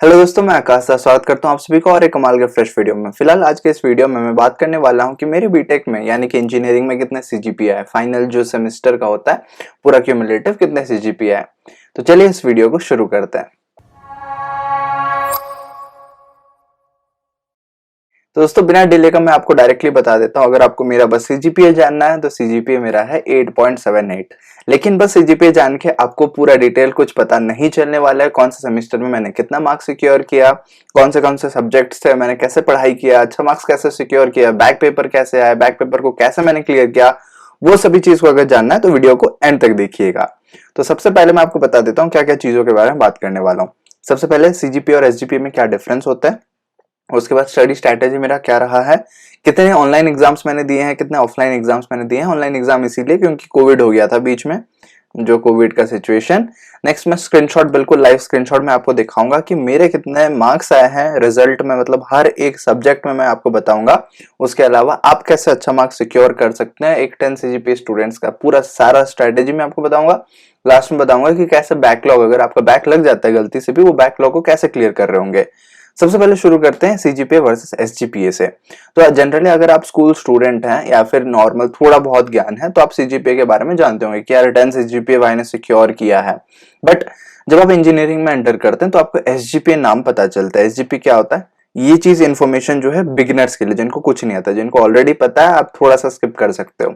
Hello दोस्तों, मैं आकाश का स्वागत करता हूं आप सभी को और एक कमाल के फ्रेश वीडियो में। फिलहाल आज के इस वीडियो में मैं बात करने वाला हूं कि मेरी बीटेक में यानी कि इंजीनियरिंग में कितने सीजीपीए है, फाइनल जो सेमेस्टर का होता है पूरा क्यूमुलेटिव कितने सीजीपीए है। तो चलिए इस वीडियो को शुरू करते हैं। तो दोस्तों बिना डिले का मैं आपको डायरेक्टली बता देता हूं, अगर आपको मेरा बस सीजीपीए जानना है तो सीजीपीए मेरा है 8.78। लेकिन बस सीजीपीए जान के आपको पूरा डिटेल कुछ पता नहीं चलने वाला है। कौन से सेमेस्टर में मैंने कितना मार्क्स सिक्योर किया, कौन से सब्जेक्ट्स थे, मैंने कैसे पढ़ाई किया, अच्छा मार्क्स कैसे सिक्योर किया, बैक पेपर कैसे आया, बैक पेपर को कैसे मैंने क्लियर किया, वो सभी चीज को अगर जानना है तो वीडियो को एंड तक देखिएगा। तो सबसे पहले मैं आपको बता देता हूँ क्या क्या चीजों के बारे में बात करने वाला हूँ। सबसे पहले सीजीपीए और एसजीपीए में क्या डिफरेंस होता है, उसके बाद स्टडी स्ट्रैटेजी मेरा क्या रहा है, कितने ऑनलाइन एग्जाम्स मैंने दिए हैं, कितने ऑफलाइन एग्जाम्स मैंने दिए हैं। ऑनलाइन एग्जाम इसीलिए क्योंकि कोविड हो गया था बीच में, जो कोविड का सिचुएशन। नेक्स्ट मैं स्क्रीनशॉट, बिल्कुल लाइव स्क्रीनशॉट में आपको दिखाऊंगा कि मेरे कितने मार्क्स आए हैं रिजल्ट में, मतलब हर एक सब्जेक्ट में मैं आपको बताऊंगा। उसके अलावा आप कैसे अच्छा मार्क्स सिक्योर कर सकते हैं एक 10 सीजीपीए स्टूडेंट्स का पूरा सारा स्ट्रेटेजी मैं आपको बताऊंगा। लास्ट में बताऊंगा कि कैसे बैकलॉग, अगर आपका बैक लग जाता है गलती से भी, वो बैकलॉग को कैसे क्लियर कर रहे होंगे। सबसे पहले शुरू करते हैं सीजीपीए वर्सेस एसजीपीए से। तो जनरली अगर आप स्कूल स्टूडेंट हैं या फिर नॉर्मल थोड़ा बहुत ज्ञान है तो आप सीजीपीए के बारे में जानते होंगे कि यार 10 सीजीपीए भाई ने सिक्योर किया है। बट जब आप इंजीनियरिंग में एंटर करते हैं तो आपको एसजीपीए नाम पता चलता है। एसजीपीए क्या होता है, ये चीज इन्फॉर्मेशन जो है बिगिनर्स के लिए, जिनको कुछ नहीं आता, जिनको ऑलरेडी पता है आप थोड़ा सा स्किप कर सकते हो।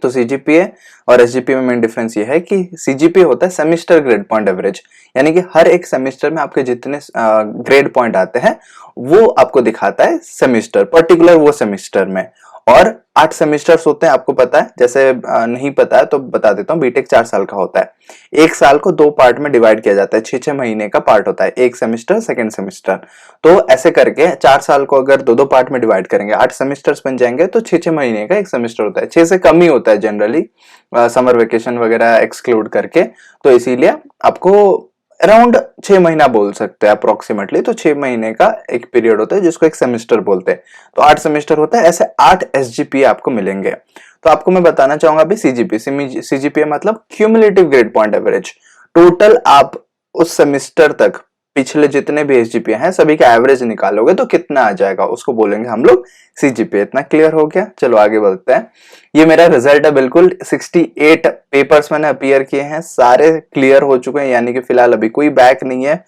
तो सीजीपीए और एसजीपीए में मेन डिफरेंस ये है कि सीजीपीए होता है सेमेस्टर ग्रेड पॉइंट एवरेज, यानी कि हर एक सेमेस्टर में आपके जितने ग्रेड पॉइंट आते हैं वो आपको दिखाता है सेमेस्टर पर्टिकुलर वो सेमेस्टर में। और 8 सेमेस्टर्स होते हैं, आपको पता है। जैसे नहीं पता है तो बता देता हूँ, बीटेक 4 साल का होता है। एक साल को 2 पार्ट में डिवाइड किया जाता है, 6-6 महीने का पार्ट होता है, एक सेमेस्टर सेकंड सेमेस्टर। तो ऐसे करके 4 साल को अगर 2-2 पार्ट में डिवाइड करेंगे 8 सेमेस्टर्स बन जाएंगे, तो 6-6 महीने का एक सेमेस्टर होता है। 6 से कम ही होता है जनरली, समर वेकेशन वगैरह एक्सक्लूड करके। तो इसीलिए आपको अराउंड 6 महीना बोल सकते हैं अप्रोक्सीमेटली। तो 6 महीने का एक पीरियड होता है जिसको एक सेमेस्टर बोलते हैं। तो 8 सेमेस्टर होता है, ऐसे 8 एसजीपीए आपको मिलेंगे। तो आपको मैं बताना चाहूंगा अभी सीजीपीए, सीजीपीए मतलब cumulative grade point average. Total आप उस सेमेस्टर तक पिछले जितने भी एसजीपीए हैं सभी का एवरेज निकालोगे तो कितना आ जाएगा, उसको बोलेंगे हम लोग सीजीपीए। इतना क्लियर हो गया, चलो आगे बढ़ते हैं। ये मेरा रिजल्ट है, बिल्कुल 68 पेपर्स मैंने अपीयर किए हैं, सारे क्लियर हो चुके हैं, यानी कि फिलहाल अभी कोई बैक नहीं है।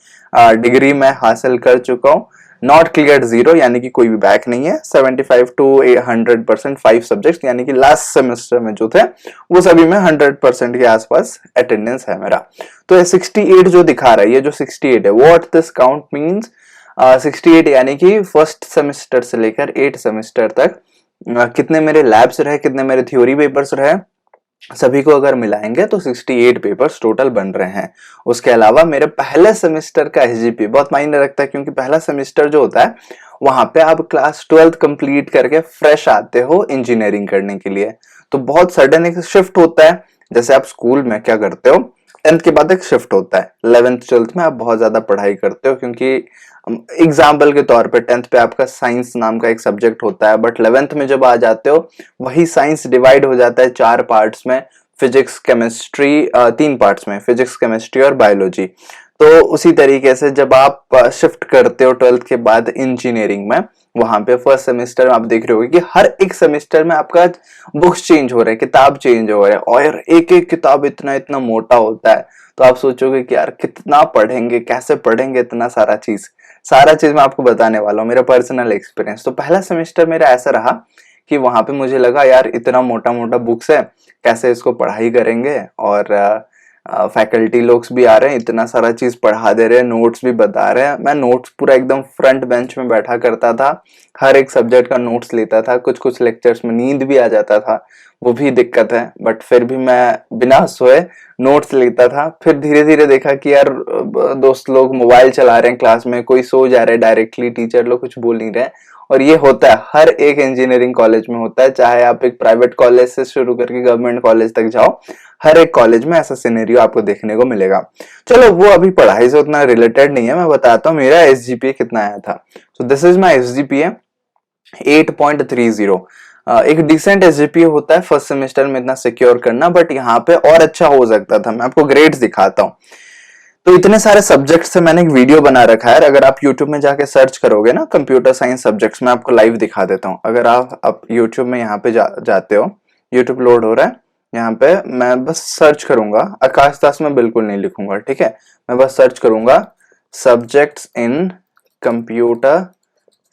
डिग्री मैं हासिल कर चुका हूँ। नॉट क्लियर 0 यानी कि कोई भी बैक नहीं है। 75 to 100% 5 सब्जेक्ट यानी कि लास्ट सेमेस्टर में जो थे वो सभी में 100% के आसपास अटेंडेंस है मेरा। तो ये 68 जो दिखा रहा है, ये जो 68 है, व्हाट दिस काउंट मींस, 68 यानी कि फर्स्ट सेमेस्टर से लेकर 8 सेमेस्टर तक कितने मेरे लैब्स रहे, कितने मेरे थ्योरी पेपर्स रहे, सभी को अगर मिलाएंगे तो 68 पेपर्स टोटल बन रहे हैं। उसके अलावा मेरे पहले सेमेस्टर का एसजीपीए बहुत मायने रखता है, क्योंकि पहला सेमेस्टर जो होता है वहां पे आप क्लास 12th कंप्लीट करके फ्रेश आते हो इंजीनियरिंग करने के लिए। तो बहुत सडन एक शिफ्ट होता है। जैसे आप स्कूल में क्या करते हो, 10th के बाद एक शिफ्ट होता है, 11th 12th में आप बहुत ज्यादा पढ़ाई करते हो, क्योंकि एग्जाम्पल के तौर पे 10th पे आपका साइंस नाम का एक सब्जेक्ट होता है, बट 11th में जब आ जाते हो वही साइंस डिवाइड हो जाता है 4 पार्ट्स में, फिजिक्स केमिस्ट्री, 3 पार्ट्स में, फिजिक्स केमिस्ट्री और बायोलॉजी। तो उसी तरीके से जब आप शिफ्ट करते हो 12th के बाद इंजीनियरिंग में, वहां पे फर्स्ट सेमेस्टर में आप देख रहे हो कि हर एक सेमेस्टर में आपका बुक्स चेंज हो रहे हैं, किताब चेंज हो रहे हैं, और एक एक किताब इतना इतना मोटा होता है। तो आप सोचोगे कि यार कितना पढ़ेंगे, कैसे पढ़ेंगे इतना सारा चीज मैं आपको बताने वाला हूँ, मेरा पर्सनल एक्सपीरियंस। तो पहला सेमेस्टर मेरा ऐसा रहा कि वहां पे मुझे लगा यार इतना मोटा मोटा बुक्स है, कैसे इसको पढ़ाई करेंगे, और फैकल्टी लोग भी आ रहे हैं, इतना सारा चीज पढ़ा दे रहे हैं, नोट्स भी बता रहे हैं। मैं नोट्स पूरा एकदम फ्रंट बेंच में बैठा करता था, हर एक सब्जेक्ट का नोट्स लेता था। कुछ कुछ लेक्चर्स में नींद भी आ जाता था, वो भी दिक्कत है, बट फिर भी मैं बिना सोए नोट्स लेता था। फिर धीरे धीरे देखा कि यार दोस्त लोग मोबाइल चला रहे हैं क्लास में, कोई सो जा रहे हैं डायरेक्टली, टीचर लोग कुछ बोल नहीं रहे। और ये होता है हर एक इंजीनियरिंग कॉलेज में होता है, चाहे आप एक प्राइवेट कॉलेज से शुरू करके गवर्नमेंट कॉलेज तक जाओ, हर एक कॉलेज में ऐसा सिनेरियो आपको देखने को मिलेगा। चलो वो अभी पढ़ाई से उतना रिलेटेड नहीं है, मैं बताता हूँ मेरा एसजीपीए कितना आया था। So this is my SGPA 8.30। एक डिसेंट एसजीपीए होता है फर्स्ट सेमेस्टर में इतना सिक्योर करना, बट यहाँ पे और अच्छा हो सकता था। मैं आपको ग्रेड्स दिखाता हूँ। तो इतने सारे सब्जेक्ट से मैंने एक वीडियो बना रखा है, अगर आप YouTube में जाके सर्च करोगे ना कंप्यूटर साइंस सब्जेक्ट्स, मैं आपको लाइव दिखा देता हूँ। अगर आप YouTube में यहाँ पे जाते हो, YouTube लोड हो रहा है, यहाँ पे मैं बस सर्च करूंगा, आकाश दास में बिल्कुल नहीं लिखूंगा, ठीक है, मैं बस सर्च करूंगा subjects in computer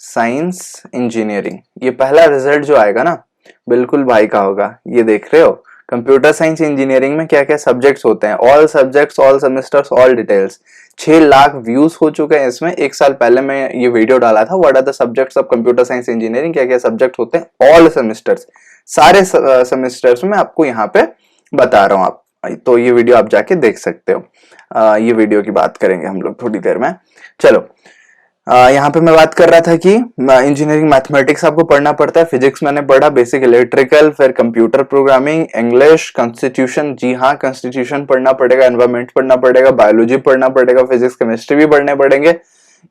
science engineering. ये पहला रिजल्ट जो आएगा ना, बिल्कुल भाई का होगा। ये देख रहे हो कंप्यूटर साइंस इंजीनियरिंग में क्या क्या सब्जेक्ट्स होते हैं, all subjects, all semesters, all details. 6 lakh views हो चुके हैं इसमें। 1 साल पहले मैं ये वीडियो डाला था, what are the subjects of computer science engineering, क्या क्या सब्जेक्ट होते हैं, ऑल सेमेस्टर्स, सारे सेमेस्टर्स में आपको यहाँ पे बता रहा हूँ। आप तो ये वीडियो आप जाके देख सकते हो। ये वीडियो की बात करेंगे हम लोग थोड़ी देर में। चलो, यहाँ पे मैं बात कर रहा था कि इंजीनियरिंग मैथमेटिक्स आपको पढ़ना पड़ता है, फिजिक्स मैंने पढ़ा, बेसिक इलेक्ट्रिकल, फिर कंप्यूटर प्रोग्रामिंग, इंग्लिश, कॉन्स्टिट्यूशन, जी हाँ कॉन्स्टिट्यूशन पढ़ना पड़ेगा, एनवायरमेंट पढ़ना पड़ेगा, बायोलॉजी पढ़ना पड़ेगा, फिजिक्स केमिस्ट्री भी पढ़ने पड़ेंगे।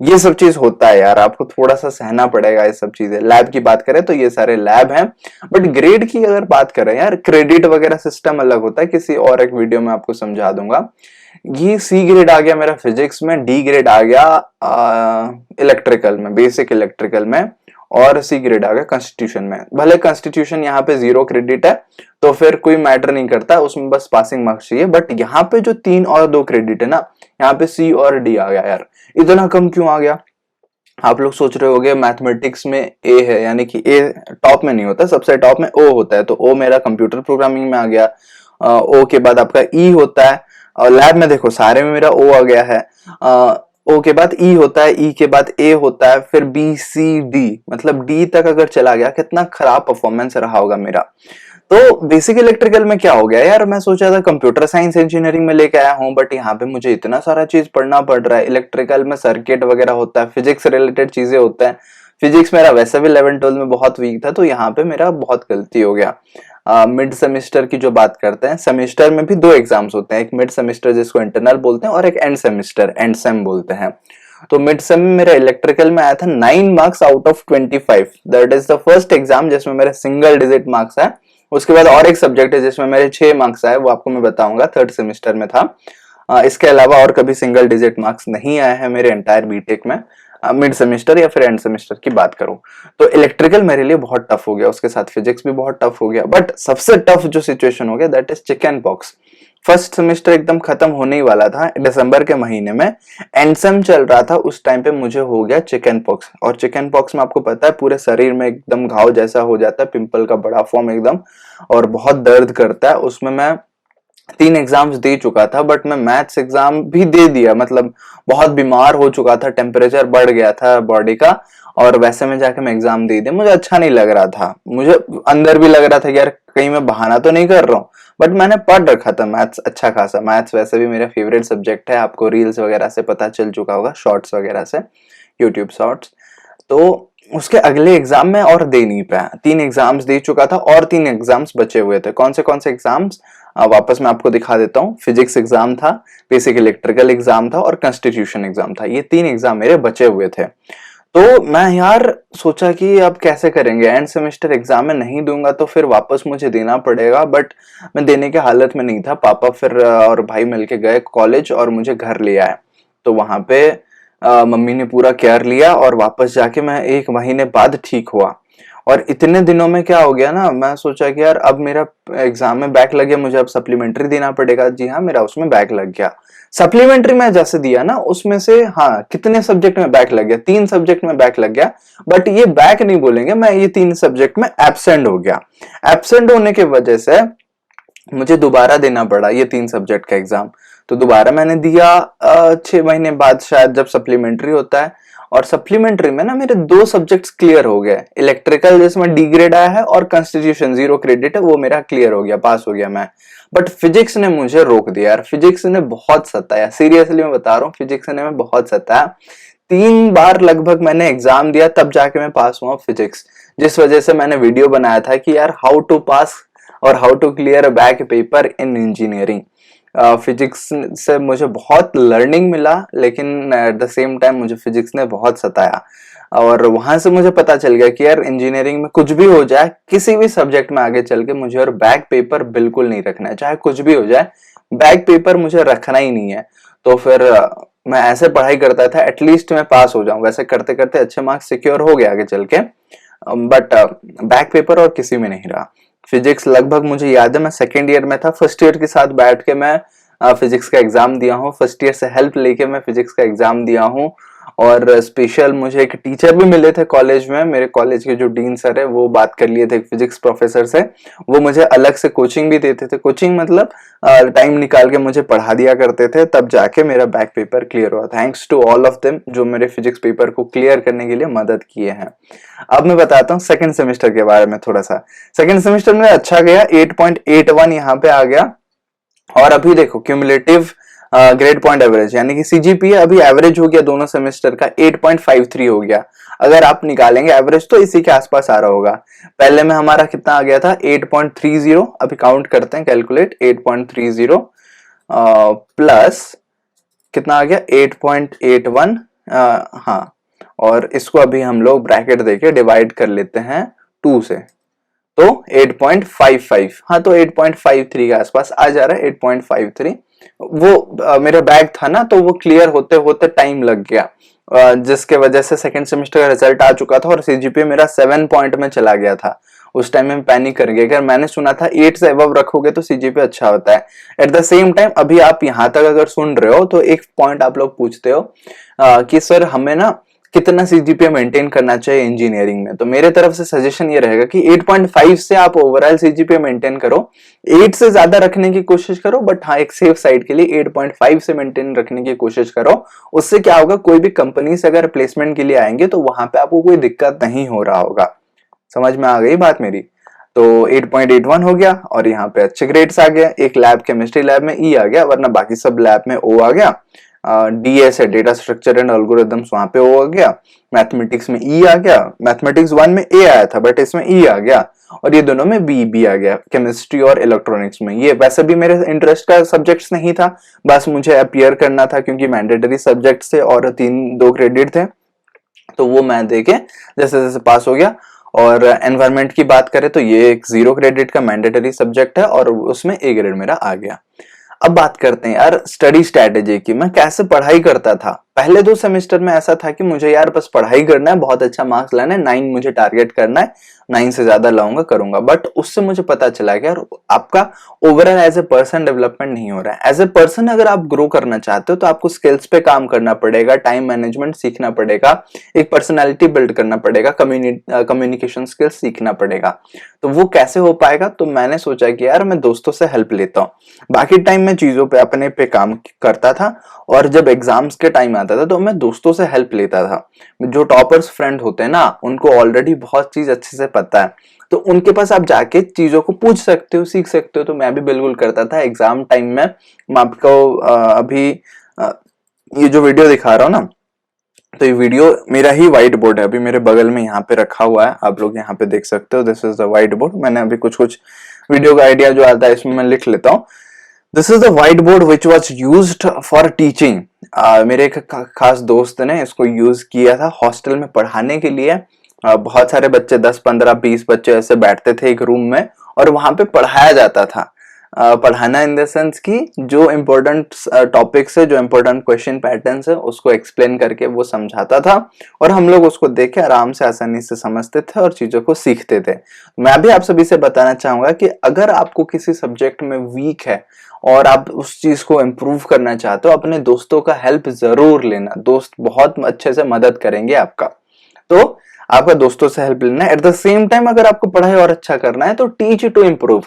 ये सब चीज होता है यार, आपको थोड़ा सा सहना पड़ेगा ये सब चीजें। लैब की बात करें तो ये सारे लैब हैं, बट ग्रेड की अगर बात करें यार, क्रेडिट वगैरह सिस्टम अलग होता है, किसी और एक वीडियो में आपको समझा दूंगा। ये सी ग्रेड आ गया मेरा फिजिक्स में, डी ग्रेड आ गया इलेक्ट्रिकल में, बेसिक इलेक्ट्रिकल में, और सी ग्रेड आ गया कॉन्स्टिट्यूशन में। भले कॉन्स्टिट्यूशन यहाँ पे 0 क्रेडिट है तो फिर कोई मैटर नहीं करता, उसमें बस पासिंग मार्क्स चाहिए, बट यहाँ पे जो 3 और 2 क्रेडिट है ना, यहाँ पे सी और डी आ गया यार। इतना कम क्यों आ गया? आप लोग सोच रहे होगे मैथमेटिक्स में ए है, यानी कि ए टॉप में नहीं होता, सबसे टॉप में ओ होता है, तो ओ मेरा कंप्यूटर प्रोग्रामिंग में आ गया। ओ के बाद आपका ई होता है, और लैब में देखो सारे में मेरा ओ आ गया है। ओ के बाद ई होता है, ई के बाद ए होता है, फिर बी सी डी, मतलब डी तक अगर चला गया, कितना खराब परफॉर्मेंस रहा होगा मेरा। तो बेसिक इलेक्ट्रिकल में क्या हो गया यार, मैं सोचा था कंप्यूटर साइंस इंजीनियरिंग में लेके आया हूँ, बट यहाँ पे मुझे इतना सारा चीज पढ़ना पड़ रहा है। इलेक्ट्रिकल में सर्किट वगैरह होता है, फिजिक्स रिलेटेड चीजें होता है। फिजिक्स मेरा वैसे भी 11-12 में बहुत वीक था, तो यहाँ पे मेरा बहुत गलती हो गया। मिड सेमेस्टर की जो बात करते हैं, सेमेस्टर में भी 2 एग्जाम्स होते हैं, एक मिड सेमेस्टर जिसको इंटरनल बोलते हैं, और एक एंड सेमेस्टर, एंड सेम बोलते हैं। तो मिड सेम में मेरा इलेक्ट्रिकल में आया था 9 marks out of 25, that is the first exam जिसमें मेरे सिंगल डिजिट मार्क्स है। उसके बाद और एक सब्जेक्ट है जिसमें मेरे 6 मार्क्स आए, वो आपको मैं बताऊंगा, 3rd सेमेस्टर में था। इसके अलावा और कभी सिंगल डिजिट मार्क्स नहीं आए हैं मेरे एंटायर बीटेक में, मिड सेमेस्टर या फिर एंड सेमेस्टर की बात करूं तो। इलेक्ट्रिकल मेरे लिए बहुत टफ हो गया, उसके साथ फिजिक्स भी बहुत टफ हो गया, बट सबसे टफ जो सिचुएशन हो गया that is chicken pox. First semester एकदम खत्म होने ही वाला था, दिसंबर के महीने में एंडसेम चल रहा था, उस टाइम पे मुझे हो गया चिकन पॉक्स। और चिकन पॉक्स में आपको पता है पूरे शरीर में एकदम घाव जैसा हो जाता है, पिंपल का बड़ा फॉर्म एकदम, और बहुत दर्द करता है। उसमें मैं 3 एग्जाम्स दे चुका था, बट मैं मैथ्स एग्जाम भी दे दिया, मतलब बहुत बीमार हो चुका था, टेम्परेचर बढ़ गया था बॉडी का, और वैसे में जाके मैं एग्जाम दे दिया। मुझे अच्छा नहीं लग रहा था, मुझे अंदर भी लग रहा था कि यार कहीं मैं बहाना तो नहीं कर रहा हूँ, बट मैंने पढ़ रखा था मैथ्स अच्छा खासा। मैथ्स वैसे भी मेरा फेवरेट सब्जेक्ट है, आपको रील्स वगैरह से पता चल चुका होगा, शॉर्ट्स वगैरह से, यूट्यूब शॉर्ट्स। तो उसके अगले एग्जाम में और दे नहीं पाया, 3 एग्जाम्स दे चुका था और 3 एग्जाम्स बचे हुए थे। कौन से एग्जाम्स वापस मैं आपको दिखा देता हूँ। फिजिक्स एग्जाम था, बेसिक इलेक्ट्रिकल एग्जाम था, और कॉन्स्टिट्यूशन एग्जाम था। ये 3 एग्जाम मेरे बचे हुए थे। तो मैं यार सोचा कि अब कैसे करेंगे, एंड सेमेस्टर एग्जाम में नहीं दूंगा तो फिर वापस मुझे देना पड़ेगा, बट मैं देने के हालत में नहीं था। पापा फिर और भाई मिलके गए कॉलेज और मुझे घर ले आए। तो वहां पे मम्मी ने पूरा केयर लिया, और वापस जाके मैं 1 महीने बाद ठीक हुआ। और इतने दिनों में क्या हो गया ना, मैं सोचा कि यार अब मेरा एग्जाम में बैक लग गया, मुझे अब सप्लीमेंट्री देना पड़ेगा। जी हाँ, मेरा उसमें बैक लग गया। सप्लीमेंट्री में जैसे दिया ना, उसमें से हाँ कितने सब्जेक्ट में बैक लग गया, 3 सब्जेक्ट में बैक लग गया, बट ये बैक नहीं बोलेंगे, मैं ये 3 सब्जेक्ट में एब्सेंट हो गया। एब्सेंट होने की वजह से मुझे दोबारा देना पड़ा ये 3 सब्जेक्ट का एग्जाम। तो दोबारा मैंने दिया 6 महीने बाद शायद, जब सप्लीमेंट्री होता है। और सप्लीमेंट्री में ना मेरे 2 सब्जेक्ट्स क्लियर हो गए, इलेक्ट्रिकल जिसमें डी ग्रेड आया है, और कॉन्स्टिट्यूशन 0 क्रेडिट है, वो मेरा क्लियर हो गया, पास हो गया मैं। बट फिजिक्स ने मुझे रोक दिया यार, फिजिक्स ने बहुत सताया, सीरियसली मैं बता रहा हूँ, फिजिक्स ने मैं बहुत सताया। 3 बार लगभग मैंने एग्जाम दिया, तब जाके मैं पास हुआ फिजिक्स। जिस वजह से मैंने वीडियो बनाया था कि यार हाउ टू पास और how to clear back paper in engineering. Physics से मुझे बहुत लर्निंग मिला, लेकिन एट द सेम टाइम मुझे फिजिक्स ने बहुत सताया। और वहां से मुझे पता चल गया कि यार इंजीनियरिंग में कुछ भी हो जाए, किसी भी सब्जेक्ट में आगे चल के मुझे और बैक पेपर बिल्कुल नहीं रखना है, चाहे कुछ भी हो जाए, बैक पेपर मुझे रखना ही नहीं है। तो फिर मैं ऐसे पढ़ाई करता था एटलीस्ट मैं पास हो जाऊं। वैसे करते करते अच्छे मार्क्स सिक्योर हो गए आगे चल के, बट बैक पेपर और किसी में नहीं रहा। फिजिक्स लगभग मुझे याद है मैं सेकेंड ईयर में था, फर्स्ट ईयर के साथ बैठ के मैं फिजिक्स का एग्जाम दिया हूँ। फर्स्ट ईयर से हेल्प लेके मैं फिजिक्स का एग्जाम दिया हूँ। और स्पेशल मुझे एक टीचर भी मिले थे कॉलेज में, मेरे कॉलेज के जो डीन सर है वो बात कर लिए थे फिजिक्स प्रोफेसर से, वो मुझे अलग से कोचिंग भी देते थे। कोचिंग मतलब टाइम निकाल के मुझे पढ़ा दिया करते थे, तब जाके मेरा बैक पेपर क्लियर हुआ। Thanks to all of them जो मेरे फिजिक्स पेपर को क्लियर करने के लिए मदद किए हैं। अब मैं बताता हूँ सेकंड सेमेस्टर के बारे में थोड़ा सा। सेकंड सेमेस्टर में अच्छा गया, 8.81 यहाँ पे आ गया। और अभी देखो क्यूमुलेटिव ग्रेड पॉइंट एवरेज यानी कि सीजीपीए अभी एवरेज हो गया दोनों सेमेस्टर का 8.53 हो गया। अगर आप निकालेंगे एवरेज तो इसी के आसपास आ रहा होगा। पहले में हमारा कितना आ गया था 8.30, अभी काउंट करते हैं कैलकुलेट, 8.30 प्लस कितना आ गया 8.81, हाँ, और इसको अभी हम लोग ब्रैकेट देके डिवाइड कर लेते हैं 2 से, तो 8.55, हाँ तो 8.53 के आसपास आ जा रहा है 8.53। वो मेरा बैग था ना तो वो क्लियर होते होते टाइम लग गया, जिसके वजह से सेकंड सेमेस्टर का रिजल्ट आ चुका था और सीजीपीए मेरा 7 पॉइंट में चला गया था। उस टाइम में पैनिक कर गया, अगर मैंने सुना था 8 से अबव रखोगे तो सीजीपीए अच्छा होता है। एट द सेम टाइम अभी आप यहाँ तक अगर सुन रहे हो तो एक पॉइंट आप लोग पूछते हो कि सर हमें ना कितना सीजीपीए मेंटेन करना चाहिए इंजीनियरिंग में, तो मेरे तरफ से सजेशन ये रहेगा कि 8.5 से आप ओवरऑल सीजीपीए मेंटेन करो, 8 से ज्यादा रखने की कोशिश करो, बट हाँ एक सेफ साइड के लिए 8.5 से मेंटेन रखने की कोशिश करो। उससे क्या होगा, कोई भी कंपनी से अगर प्लेसमेंट के लिए आएंगे तो वहां पे आपको कोई दिक्कत नहीं हो रहा होगा। समझ में आ गई बात मेरी? तो 8.81 हो गया और यहाँ पे अच्छे ग्रेड्स आ गया। एक लैब केमिस्ट्री लैब में ई आ गया, वरना बाकी सब लैब में ओ आ गया। डीएस है डेटा स्ट्रक्चर एंड एल्गोरिथम्स, वहां पे ओ आ गया। मैथमेटिक्स में ई आ गया, मैथमेटिक्स 1 में ए आया था बट इसमें ई आ गया, और ये दोनों में बी आ गया, केमिस्ट्री और इलेक्ट्रॉनिक्स में। ये वैसे भी मेरे इंटरेस्ट का सब्जेक्ट्स नहीं था, बस मुझे अपीयर करना था क्योंकि मैंडेटरी सब्जेक्ट थे और 2 क्रेडिट थे, तो वो मैं देके जैसे जैसे पास हो गया। और एनवायरनमेंट की बात करें तो ये एक 0 क्रेडिट का मैंडेटरी सब्जेक्ट है और उसमें ए ग्रेड मेरा आ गया। अब बात करते हैं यार स्टडी स्ट्रैटेजी की, मैं कैसे पढ़ाई करता था। पहले 2 सेमेस्टर में ऐसा था कि मुझे यार बस पढ़ाई करना है, बहुत अच्छा मार्क्स लाना है, 9 मुझे टारगेट करना है, 9 से ज्यादा लाऊंगा करूंगा। बट उससे मुझे पता चला कि यार आपका overall as a person development नहीं हो रहा है। एज ए पर्सन अगर आप ग्रो करना चाहते हो तो आपको स्किल्स पे काम करना पड़ेगा, टाइम मैनेजमेंट सीखना पड़ेगा, एक पर्सनैलिटी बिल्ड करना पड़ेगा, कम्युनिकेशन स्किल्स सीखना पड़ेगा। तो वो कैसे हो पाएगा, तो मैंने सोचा कि यार मैं दोस्तों से हेल्प लेता हूँ। बाकी टाइम में चीजों पे अपने पे काम करता था, और जब एग्जाम्स के टाइम आता था तो मैं दोस्तों से हेल्प लेता था। जो टॉपर्स फ्रेंड होते हैं ना, उनको ऑलरेडी बहुत चीज अच्छे से पता है, तो उनके पास आप जाके चीजों को पूछ सकते हो, सीख सकते हो। तो मैं भी बिल्कुल करता था एग्जाम टाइम में। मैं आपको अभी ये जो वीडियो दिखा रहा हूँ ना, तो ये वीडियो मेरा ही व्हाइट बोर्ड है, अभी मेरे बगल में यहाँ पे रखा हुआ है, आप लोग यहाँ पे देख सकते हो। This is the white board. मैंने अभी कुछ वीडियो का आइडिया जो आता है इसमें मैं लिख लेता हूँ। This is the white board which was used for teaching. मेरे एक खास दोस्त ने इसको यूज किया था हॉस्टल में पढ़ाने के लिए। बहुत सारे बच्चे 10, 15, 20 बच्चे ऐसे बैठते थे एक रूम में और वहां पे पढ़ाया जाता था। पढ़ाना इन द सेंस कि जो इम्पोर्टेंट टॉपिक्स है, जो इम्पोर्टेंट क्वेश्चन पैटर्न्स है, उसको एक्सप्लेन करके वो समझाता था और हम लोग उसको देख के आराम से आसानी से समझते थे और चीजों को सीखते थे। मैं भी आप सभी से बताना चाहूंगा कि अगर आपको किसी सब्जेक्ट में वीक है और आप उस चीज को इम्प्रूव करना चाहते हो, अपने दोस्तों का हेल्प जरूर लेना। दोस्त बहुत अच्छे से मदद करेंगे आपका, तो आपका दोस्तों से हेल्प लेना। एट द सेम टाइम अगर आपको पढ़ाई और अच्छा करना है तो टीच टू इम्प्रूव,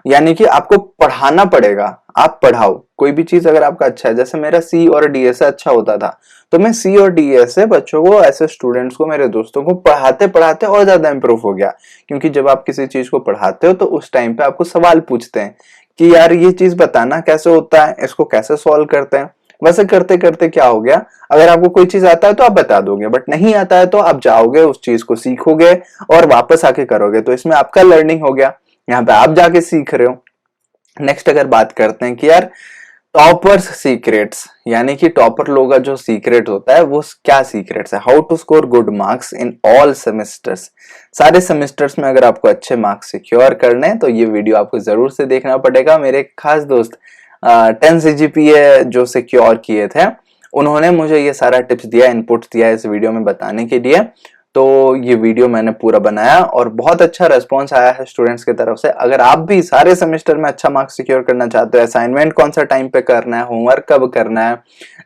यानी कि आपको पढ़ाना पड़ेगा। आप पढ़ाओ कोई भी चीज अगर आपका अच्छा है, जैसे मेरा सी और डीएस से अच्छा होता था, तो मैं सी और डीएस से बच्चों को, ऐसे स्टूडेंट्स को, मेरे दोस्तों को पढ़ाते पढ़ाते और ज्यादा इंप्रूव हो गया। क्योंकि जब आप किसी चीज को पढ़ाते हो तो उस टाइम पे आपको सवाल पूछते हैं कि यार ये चीज बताना कैसे होता है, इसको कैसे सॉल्व करते हैं। वैसे करते करते क्या हो गया, अगर आपको कोई चीज आता है तो आप बता दोगे, बट नहीं आता है तो आप जाओगे, उस चीज को सीखोगे और वापस आके करोगे, तो इसमें आपका लर्निंग हो गया। यहाँ पे आप जाके सीख रहे हो। नेक्स्ट अगर बात करते हैं कि यार टॉपर्स सीक्रेट्स, यानी कि टॉपर लोगों का जो सीक्रेट होता है वो क्या सीक्रेट्स है। How to score good marks in all semesters. सारे सेमेस्टर्स में अगर आपको अच्छे मार्क्स सिक्योर करने हैं तो ये वीडियो आपको जरूर से देखना पड़ेगा। मेरे खास दोस्त 10 CGPA जो सिक्योर किए थे, उन्होंने मुझे ये सारा टिप्स दिया, इनपुट दिया इस वीडियो में बताने के लिए। तो ये वीडियो मैंने पूरा बनाया और बहुत अच्छा रेस्पॉन्स आया है स्टूडेंट्स की तरफ से। अगर आप भी सारे सेमेस्टर में अच्छा मार्क्स सिक्योर करना चाहते हो, असाइनमेंट कौन सा टाइम पे करना है, होमवर्क कब करना है,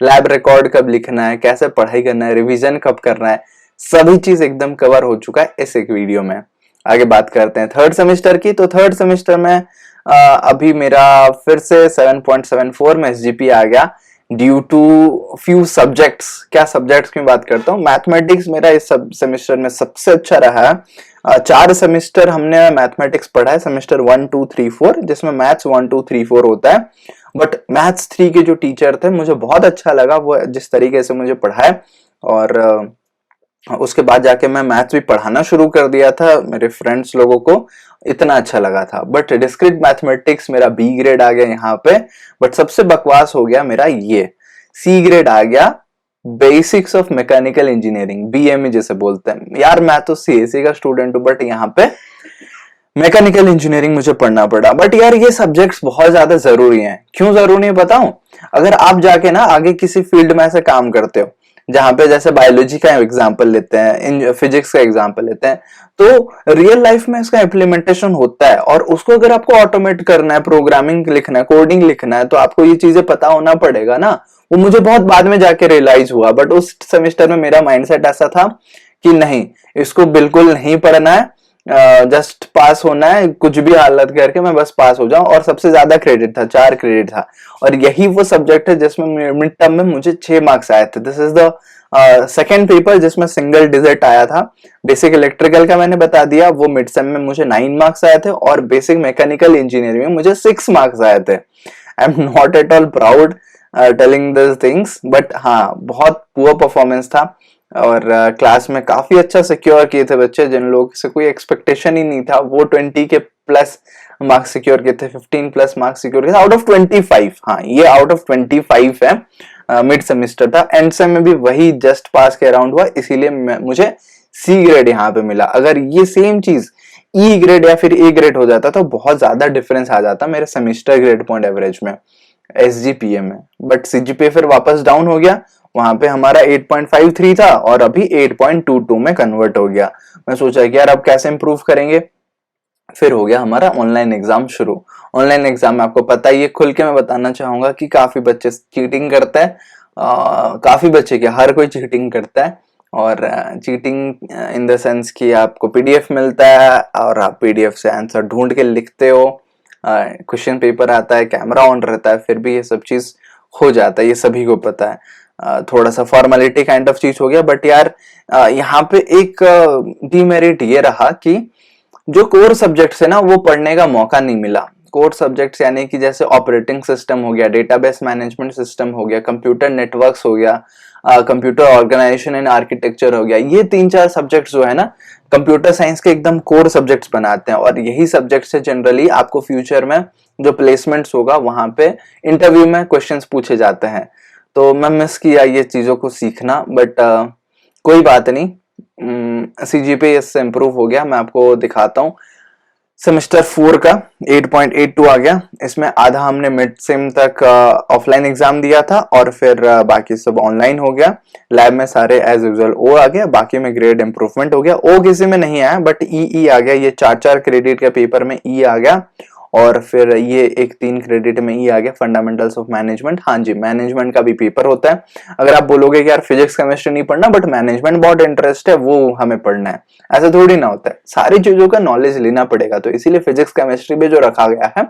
लैब रिकॉर्ड कब लिखना है, कैसे पढ़ाई करना है, रिवीजन कब करना है, सभी चीज एकदम कवर हो चुका है इस एक वीडियो में। आगे बात करते हैं थर्ड सेमेस्टर की। तो थर्ड सेमेस्टर में अभी मेरा फिर से 7.74 में SGP आ गया ड्यू टू फ्यू सब्जेक्ट्स। क्या सब्जेक्ट्स की बात करता हूँ, मैथमेटिक्स मेरा इस सेमेस्टर में सबसे अच्छा रहा है। 4 सेमेस्टर हमने मैथमेटिक्स पढ़ा है, सेमेस्टर 1 2 3 4, जिसमें मैथ्स 1 2 3 4 होता है। बट मैथ्स 3 के जो टीचर थे मुझे बहुत अच्छा लगा वो जिस तरीके से मुझे पढ़ाए, और उसके बाद जाके मैं मैथ्स भी पढ़ाना शुरू कर दिया था मेरे फ्रेंड्स लोगों को, इतना अच्छा लगा था। बट डिस्क्रीट मैथमेटिक्स मेरा B ग्रेड आ गया यहाँ पे। बट सबसे बकवास हो गया मेरा ये C ग्रेड आ गया, basics of mechanical engineering, BME जिसे बोलते हैं। यार मैं तो CSE का स्टूडेंट हूँ, बट यहाँ पे मैकेनिकल इंजीनियरिंग मुझे पढ़ना पड़ा। बट यार ये सब्जेक्ट्स बहुत ज्यादा जरूरी हैं। क्यों जरूरी है बताऊं? अगर आप जाके ना आगे किसी फील्ड में ऐसे काम करते हो जहां पे जैसे बायोलॉजी का एग्जांपल लेते हैं, फिजिक्स का एग्जांपल लेते हैं, तो रियल लाइफ में इसका इम्प्लीमेंटेशन होता है, और उसको अगर आपको ऑटोमेट करना है, प्रोग्रामिंग लिखना है, कोडिंग लिखना है, तो आपको ये चीजें पता होना पड़ेगा ना। वो मुझे बहुत बाद में जाके रियलाइज हुआ, बट उस सेमेस्टर में मेरा माइंडसेट ऐसा था कि नहीं, इसको बिल्कुल नहीं पढ़ना है, जस्ट पास होना है, कुछ भी हालत करके मैं बस पास हो जाऊं। और सबसे ज्यादा क्रेडिट था, 4 क्रेडिट था, और यही वो सब्जेक्ट है जिसमें मिड टर्म में मुझे 6 मार्क्स आए थे। This is the second paper जिसमें सिंगल डिजिट आया था। बेसिक इलेक्ट्रिकल का मैंने बता दिया, वो मिड सेम में मुझे 9 मार्क्स आए थे, और बेसिक मैकेनिकल इंजीनियरिंग में मुझे 6 मार्क्स आए थे। I am not at all proud telling this things, but हाँ बहुत पुअर परफॉर्मेंस था। और क्लास में काफी अच्छा सिक्योर किए थे बच्चे, जिन लोगों से कोई एक्सपेक्टेशन ही नहीं था, वो 20 के प्लस मार्क्स सिक्योर किए थे, 15 प्लस मार्क्स सिक्योर किए थे आउट ऑफ 25। हाँ ये आउट ऑफ 25 है। मिड सेमेस्टर था, एंड सेम में भी वही जस्ट पास के अराउंड हुआ, इसीलिए मुझे C ग्रेड यहाँ पे मिला। अगर ये सेम चीज E ग्रेड या फिर A ग्रेड हो जाता तो बहुत ज्यादा डिफरेंस आ जाता मेरे सेमेस्टर ग्रेड पॉइंट एवरेज में, SGPA में। बट CGPA फिर वापस डाउन हो गया, वहां पे हमारा 8.53 था और अभी 8.22 में कन्वर्ट हो गया। मैं सोचा कि यार अब कैसे इंप्रूव करेंगे। फिर हो गया हमारा ऑनलाइन एग्जाम शुरू। ऑनलाइन एग्जाम में आपको पता ही है, खुल के मैं बताना चाहूंगा कि काफी बच्चे चीटिंग करते हैं। काफी बच्चे क्या, हर कोई चीटिंग करता है। और चीटिंग इन द सेंस कि आपको PDF मिलता है और आप PDF से आंसर ढूंढ के लिखते हो, क्वेश्चन पेपर आता है, कैमरा ऑन रहता है, फिर भी ये सब चीज हो जाता है, ये सभी को पता है। थोड़ा सा फॉर्मेलिटी काइंड ऑफ चीज हो गया। बट यार यहाँ पे एक डीमेरिट ये रहा कि जो कोर सब्जेक्ट्स है ना वो पढ़ने का मौका नहीं मिला। कोर सब्जेक्ट्स यानी कि जैसे ऑपरेटिंग सिस्टम हो गया, डेटाबेस मैनेजमेंट सिस्टम हो गया, कंप्यूटर नेटवर्क्स हो गया, कंप्यूटर ऑर्गेनाइजेशन एंड आर्किटेक्चर हो गया, ये 3-4 सब्जेक्ट्स जो है ना कंप्यूटर साइंस के एकदम कोर सब्जेक्ट्स बनाते हैं। और यही सब्जेक्ट से जनरली आपको फ्यूचर में जो प्लेसमेंट्स होगा वहां पे इंटरव्यू में क्वेश्चंस पूछे जाते हैं। तो मैं मिस किया ये चीजों को सीखना, बट कोई बात नहीं, CGPA इससे इम्प्रूव हो गया। मैं आपको दिखाता हूँ सेमेस्टर 4 का 8.82 आ गया। इसमें आधा हमने मिड सेम तक ऑफलाइन एग्जाम दिया था, और फिर बाकी सब ऑनलाइन हो गया। लैब में सारे एज यूजुअल O आ गया, बाकी में ग्रेड इंप्रूवमेंट हो गया। O किसी में नहीं आया, बट E आ गया। ये 4-4 क्रेडिट के पेपर में E आ गया, और फिर ये एक 3 क्रेडिट में E आ गया, फंडामेंटल्स ऑफ मैनेजमेंट। हाँ जी, मैनेजमेंट का भी पेपर होता है। अगर आप बोलोगे कि यार फिजिक्स केमिस्ट्री नहीं पढ़ना बट मैनेजमेंट बहुत इंटरेस्ट है, वो हमें पढ़ना है, ऐसा थोड़ी ना होता है। सारी चीजों का नॉलेज लेना पड़ेगा। तो इसीलिए फिजिक्स केमिस्ट्री भी जो रखा गया है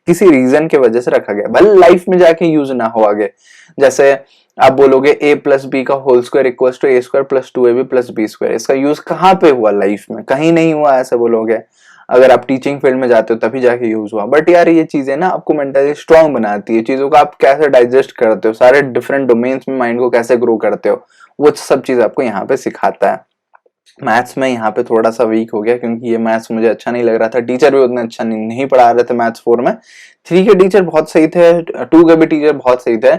किसी रीजन की वजह से रखा गया, भले लाइफ में जाके यूज ना हो आगे। जैसे आप बोलोगे a + b का whole square equal to a² + 2ab + b², इसका यूज कहाँ पे हुआ लाइफ में? कहीं नहीं हुआ, ऐसे बोलोगे। अगर आप टीचिंग फील्ड में जाते हो तभी जाके यूज हुआ। बट यार ये चीजें ना आपको मेंटली स्ट्रांग बनाती है, चीजों को आप कैसे डाइजेस्ट करते हो, सारे डिफरेंट डोमेन्स में माइंड को कैसे ग्रो करते हो, वो सब चीज आपको यहाँ पे सिखाता है। मैथ्स में यहाँ पे थोड़ा सा वीक हो गया, क्योंकि ये मैथ्स मुझे अच्छा नहीं लग रहा था। टीचर भी उतना अच्छा नहीं पढ़ा रहे थे मैथ्स 4 में। 3 के टीचर बहुत सही थे, 2 के भी टीचर बहुत सही थे।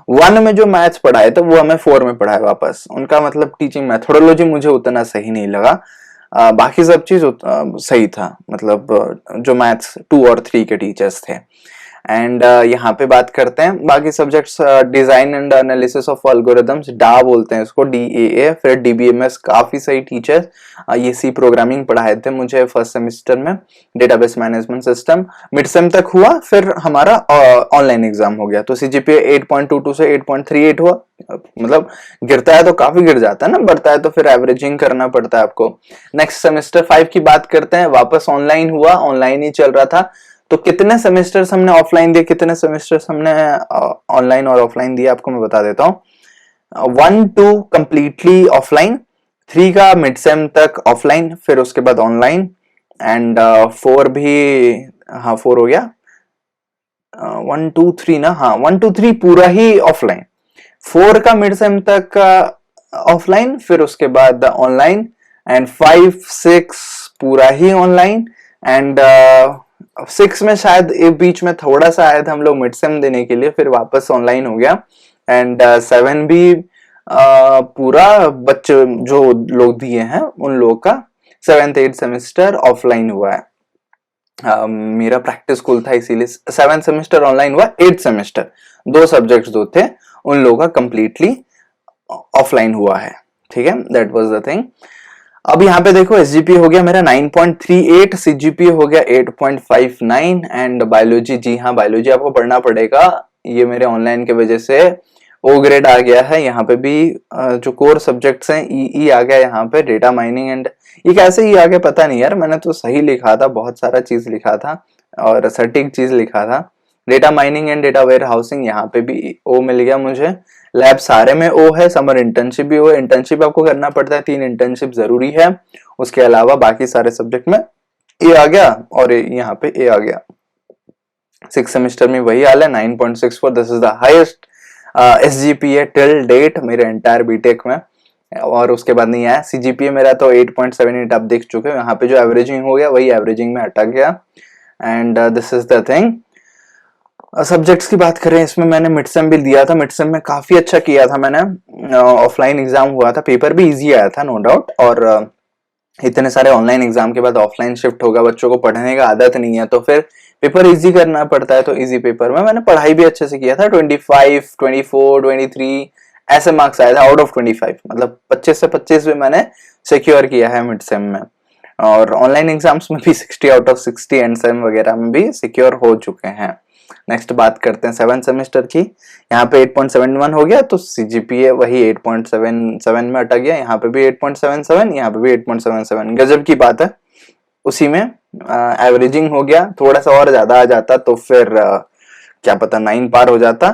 1 में जो मैथ्स पढ़ाए थे वो हमें 4 में पढ़ाए वापस। उनका मतलब टीचिंग मेथोडोलॉजी मुझे उतना सही नहीं लगा। बाकी सब चीज सही था, मतलब जो मैथ्स 2 और 3 के टीचर्स थे। एंड यहाँ पे बात करते हैं बाकी subjects. Design and analysis of algorithms, डा बोलते हैं इसको, DAA। फिर DBMS, काफी सही टीचर, ये सी प्रोग्रामिंग पढ़ाए थे मुझे फर्स्ट सेमेस्टर में। Database management system mid sem तक हुआ, फिर हमारा ऑनलाइन एग्जाम हो गया। तो CGPA 8.22 से 8.38 हुआ। मतलब गिरता है तो काफी गिर जाता है ना, बढ़ता है तो फिर एवरेजिंग करना पड़ता है आपको। नेक्स्ट सेमेस्टर 5 की बात करते हैं। वापस ऑनलाइन हुआ, ऑनलाइन ही चल रहा था। तो कितने सेमेस्टर्स हमने ऑफलाइन दिए, कितने सेमेस्टर्स हमने ऑनलाइन और ऑफलाइन दिए, आपको मैं बता देता हूँ। 1 2 कंप्लीटली ऑफलाइन, 3 का मिड सेम तक ऑफलाइन, फिर उसके बाद ऑनलाइन, एंड 4 भी, हाँ 4 हो गया। 1 2 3 ना, हाँ 1 2 3 पूरा ही ऑफलाइन, 4 का मिड सेम तक ऑफलाइन, फिर उसके बाद ऑनलाइन, एंड 5 6 पूरा ही ऑनलाइन, एंड 6 में शायद बीच में थोड़ा सा आया था हम लोग मिड सेम देने के लिए, फिर वापस ऑनलाइन हो गया। एंड 7 भी पूरा बच्चे जो लोग दिए हैं उन लोगों का 7th 8th सेमेस्टर ऑफलाइन हुआ है। मेरा प्रैक्टिस स्कूल था इसीलिए 7th सेमेस्टर ऑनलाइन हुआ। 8th सेमेस्टर 2 सब्जेक्ट्स जो थे उन लोगों का कंप्लीटली ऑफलाइन हुआ है। ठीक है, दैट वाज द थिंग। अब यहाँ पे देखो SGPA हो गया मेरा 9.38, CGPA हो गया 8.59, एंड बायोलॉजी, जी हाँ बायोलॉजी आपको पढ़ना पड़ेगा, ये मेरे ऑनलाइन के वजह से O ग्रेड आ गया है। यहाँ पे भी जो कोर सब्जेक्ट्स हैं EE आ गया यहाँ पे, डेटा माइनिंग एंड, ये कैसे ही आ गया पता नहीं यार, मैंने तो सही लिखा था, बहुत सारा चीज लिखा था और सटीक चीज लिखा था। Data mining and data warehousing यहाँ पे भी O मिल गया मुझे। लैब सारे में O है, समर इंटर्नशिप भी O है, इंटर्नशिप आपको करना पड़ता है, 3 इंटर्नशिप जरूरी है। उसके अलावा बाकी सारे सब्जेक्ट में A आ गया और यहाँ पे A आ गया। 6 सेमेस्टर में वही हाल है, 9.64, this is the highest SGPA till date मेरे एंटायर बीटेक में, और उसके बाद नहीं आया। CGPA मेरा तो 8.78 आप देख चुके हो, यहाँ पे जो एवरेजिंग हो गया वही एवरेजिंग में अटक गया। And this is the thing. Subjects की बात करें, इसमें मैंने मिड सेम भी दिया था, मिड सेम में काफी अच्छा किया था मैंने। ऑफलाइन एग्जाम हुआ था, पेपर भी इजी आया था नो डाउट, और इतने सारे ऑनलाइन एग्जाम के बाद ऑफलाइन शिफ्ट होगा, बच्चों को पढ़ने का आदत नहीं है तो फिर पेपर इजी करना पड़ता है। तो इजी पेपर में मैंने पढ़ाई भी अच्छे से किया था, 25 24 23 ऐसे मार्क्स आए थे आउट ऑफ 25, मतलब 25 से 25 भी मैंने सिक्योर किया है मिड सेम में, और ऑनलाइन एग्जाम्स में भी 60 आउट ऑफ 60 एंड सेम वगैरह में भी सिक्योर हो चुके हैं। नेक्स्ट बात करते हैं 7th सेमेस्टर की। यहाँ पे 8.71 हो गया, तो CGPA वही 8.77 में अटक गया। यहाँ पे भी 8.77, यहाँ पे भी 8.77, गजब की बात है। उसी में एवरेजिंग हो गया, थोड़ा सा और ज्यादा आ जाता तो फिर क्या पता 9 पार हो जाता।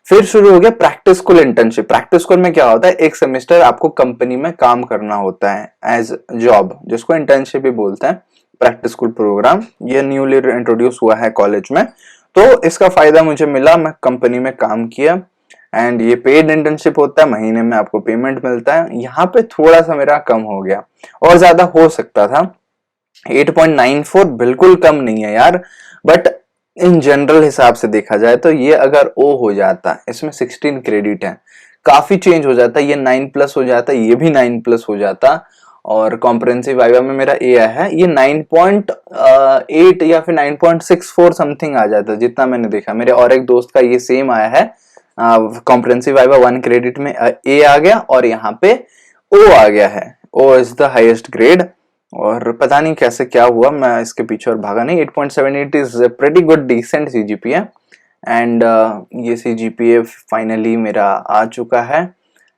फिर शुरू हो गया practice school internship. Practice school में क्या होता है, एक सेमेस्टर आपको कंपनी में काम करना होता है एज जॉब, जिसको इंटर्नशिप भी बोलते हैं। प्रैक्टिस स्कूल प्रोग्राम ये न्यूली इंट्रोड्यूस हुआ है कॉलेज में, तो इसका फायदा मुझे मिला, मैं कंपनी में काम किया, एंड ये पेड इंटर्नशिप होता है, महीने में आपको पेमेंट मिलता है। यहाँ पे थोड़ा सा मेरा कम हो गया, और ज्यादा हो सकता था। 8.94 बिल्कुल कम नहीं है यार, बट इन जनरल हिसाब से देखा जाए तो ये अगर O हो जाता, इसमें 16 क्रेडिट है, काफी चेंज हो जाता, ये 9+ हो जाता, ये भी 9+ हो जाता, और कॉम्प्रिहेंसिव वाइवा में मेरा A आया है, ये 9.8 या फिर 9.64 समथिंग आ जाता जितना मैंने देखा। मेरे और एक दोस्त का ये सेम आया है, कॉम्प्रिहेंसिव वाइवा 1 क्रेडिट में A आ गया और यहाँ पे O आ गया है। O is the highest grade, और पता नहीं कैसे क्या हुआ, मैं इसके पीछे और भागा नहीं। 8.78 is pretty good decent CGPA, and ये CGPA फाइनली मेरा आ चुका है,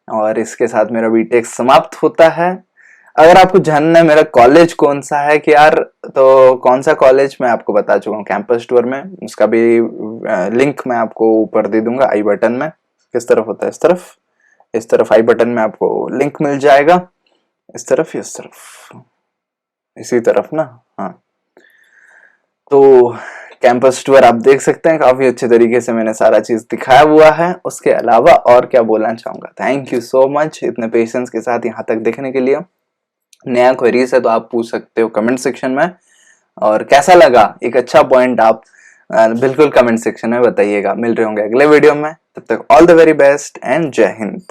और इसके साथ मेरा बीटेक समाप्त होता है। अगर आपको जानना है मेरा कॉलेज कौन सा है कि यार, तो कौन सा कॉलेज मैं आपको बता चुका हूँ कैंपस टूर में, उसका भी लिंक मैं आपको ऊपर दे दूंगा आई बटन में। किस तरफ होता है, इस तरफ आई बटन में आपको लिंक मिल जाएगा, इस तरफ इस तरफ, इसी तरफ ना, हाँ। तो कैंपस टूर आप देख सकते हैं, काफी अच्छे तरीके से मैंने सारा चीज दिखाया हुआ है। उसके अलावा और क्या बोलना चाहूंगा, थैंक यू सो मच इतने पेशेंस के साथ यहाँ तक देखने के लिए। नया क्वेरीज है तो आप पूछ सकते हो कमेंट सेक्शन में, और कैसा लगा एक अच्छा पॉइंट आप बिल्कुल कमेंट सेक्शन में बताइएगा। मिल रहे होंगे अगले वीडियो में, तब तक all the very best and जय हिंद।